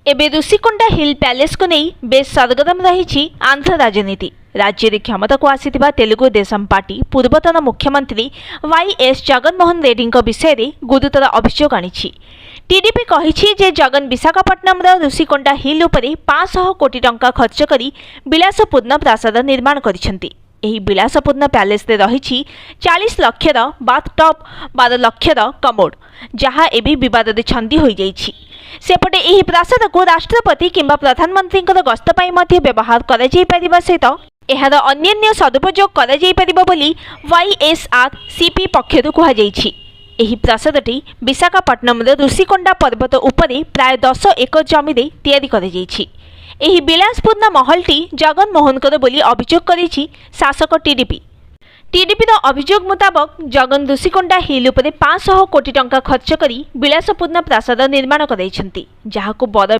एबे ऋषिकोंडा हिल पैलेस को नहीं बेस सरगरम रही आंध्र राजनीति। राज्य में क्षमता को आसीथिबा तेलुगु देशम पार्टी पूर्वतन मुख्यमंत्री वाईएस जगनमोहन रेड्डी विषय में गुरुतर अभियोग आनिछि। टीडीपी कहिछि जे जगन विशाखापट्टनम ऋषिकोंडा हिल उपरे 500 कोटी टंका खर्च करी विलासपूर्ण प्रासाद निर्माण करिसेंति। एही विलासपूर्ण पैलेस रे रही 40 लक्षर बाथटब 12 लक्षर कमोड जहाँ एबी विवाद रे छंदी होई जाइछि। सेपटे एही प्रासाद को राष्ट्रपति किंबा प्रधानमंत्री गस्त पाई मध्य व्यवहार करा जाई परिबा सहित एहार अन्यान्य सदुपयोग करा जाई परिबा बोली वाईएसआरसीपी पक्षरु कहा जाइछि। एही प्रासादटी विशाखापट्टनम ऋषिकोंडा पर्वत उपरे प्राय 10 एकर जमी रे तैयारी करा जाइछि। एही विलासपूर्ण महलटी जगनमोहनकर बोली अभियोग करिछि शासक टीडीपी। टीडीपीर अभियोग मुताबक जगन ऋषिकोंडा हिल उपरे 500 कोटी टंका खर्च करी विलासपूर्ण प्रासाद निर्माण कराइछन्ति, जहाको बड़